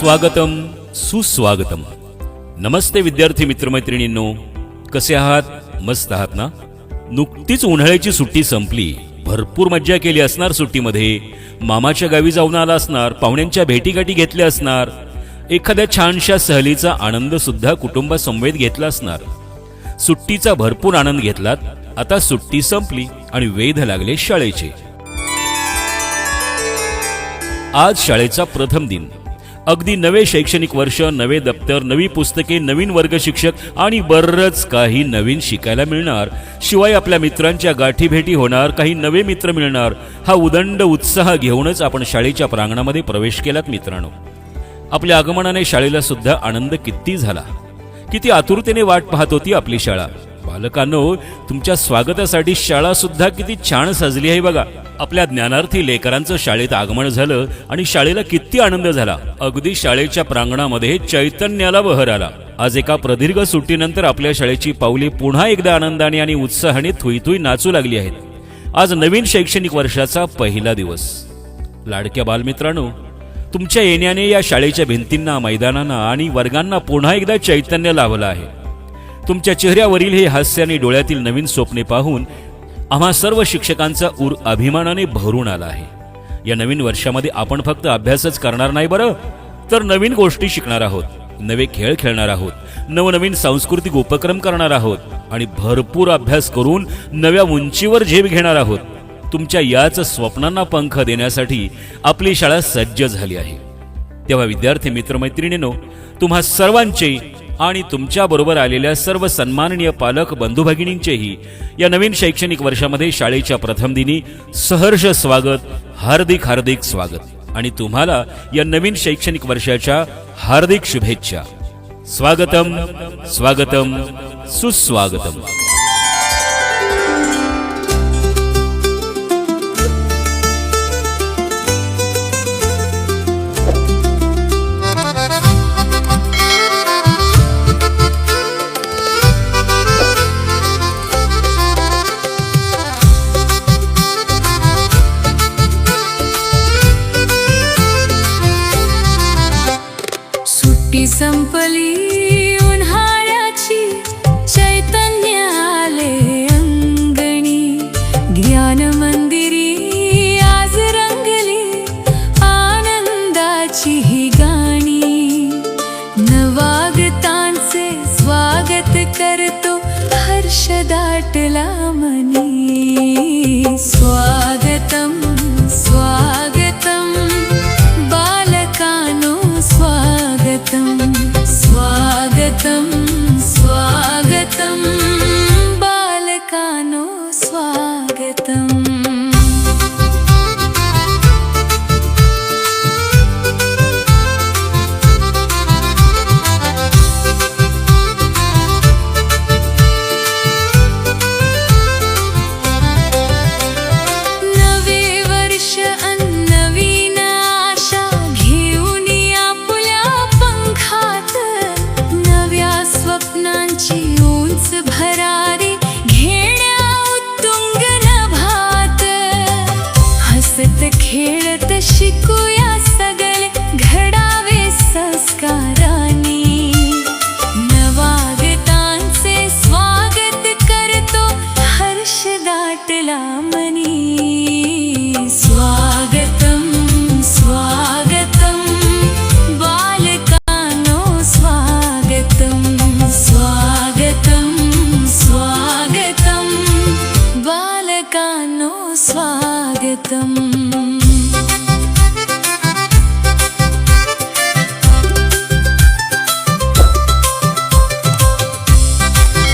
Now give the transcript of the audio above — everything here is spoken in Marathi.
स्वागतम सुस्वागतम। नमस्ते विद्यार्थी मित्रमैत्रिणींनो, कसे आहात? मस्त आहात ना? नुकतीच उन्हाळ्याची सुट्टी संपली, भरपूर मज्जा केली असणार सुट्टीमध्ये। मामाच्या गावी जाऊन आला असणार, पाहुण्यांच्या भेटीगाठी घेतल्या असणार, एखाद्या छानशा सहलीचा आनंद सुद्धा कुटुंबासमवेत घेतला असणार। सुट्टीचा भरपूर आनंद घेतलात। आता सुट्टी संपली आणि वेध लागले शाळेचे। आज शाळेचा प्रथम दिन। अगदी नवे शैक्षणिक वर्ष, नवे दप्तर, नवी पुस्तके, नवीन वर्ग शिक्षक आणि बरंच काही नवीन शिकायला मिळणार। शिवाय आपल्या मित्रांच्या गाठीभेटी होणार, काही नवे मित्र मिळणार। हा उदंड उत्साह घेऊनच आपण शाळेच्या प्रांगणामध्ये प्रवेश केलात मित्रांनो। आपल्या आगमनाने शाळेला सुद्धा आनंद किती झाला, किती आतुरतेने वाट पाहत होती आपली शाळा। बालकांनो, तुमच्या स्वागतासाठी शाळा सुद्धा किती छान सजली आहे बघा। आपल्या ज्ञानार्थी लेकरांचं शाळेत आगमन झालं आणि शाळेला किती आनंद झाला। अगदी शाळेच्या प्रांगणामध्ये चैतन्याला बहर आला। आज एका प्रदीर्घ सुट्टीनंतर आपल्या शाळेची पावले पुन्हा एकदा आनंदाने आणि उत्साहाने थुईथुई नाचू लागली आहेत। आज नवीन शैक्षणिक वर्षाचा पहिला दिवस। लाडक्या बालमित्रांनो, तुमच्या येण्याने या शाळेच्या भिंतींना, मैदानांना आणि वर्गांना पुन्हा एकदा चैतन्य लाभलं आहे। तुमच्या चेहऱ्यावरील हे हास्य आणि डोळ्यातील नवीन स्वप्ने पाहून आम्हा सर्व शिक्षकांचा ऊर अभिमानाने भरून आला आहे। या नवीन वर्षामध्ये आपण फक्त अभ्यासच करणार नाही बरं, तर नवीन गोष्टी शिकणार आहोत, नवे खेळ खेळणार आहोत, नवनवीन सांस्कृतिक उपक्रम करणार आहोत आणि भरपूर अभ्यास करून नव्या उंचीवर झेप घेणार आहोत। तुमच्या याच स्वप्नांना पंख देण्यासाठी आपली शाळा सज्ज झाली आहे। तेव्हा विद्यार्थी मित्रमैत्रिणींनो, तुम्हा सर्वांचे आणि तुमच्या बरोबर आलेल्या सर्व सन्माननीय पालक बंधू भगिनींचेही या नवीन शैक्षणिक वर्षामध्ये शाळेच्या प्रथम दिनी सहर्ष स्वागत, हार्दिक हार्दिक स्वागत आणि तुम्हाला या नवीन शैक्षणिक वर्षाच्या हार्दिक शुभेच्छा। स्वागतम स्वागतम सुस्वागतम। संपली उन्हाळ्याची, चैतन्य आले अंगणी, ज्ञान मंदिरी आज रंगली, आनंदाची ही गाणी। नवागतांचे स्वागत करतो, हर्ष दाटला मनी। स्वागतम स्वागतम बालकानो, स्वागतम स्वागतम स्वागतम बालकानो, स्वागतम। खेळत शिकूया सगळे, घडावे संस्कारांनी। नवागतांचे स्वागत करतो, हर्ष दाटला मनी। स्वागतम स्वागतम बालकानो, स्वागतम स्वागतम स्वागतम बालकानो, स्वागतम।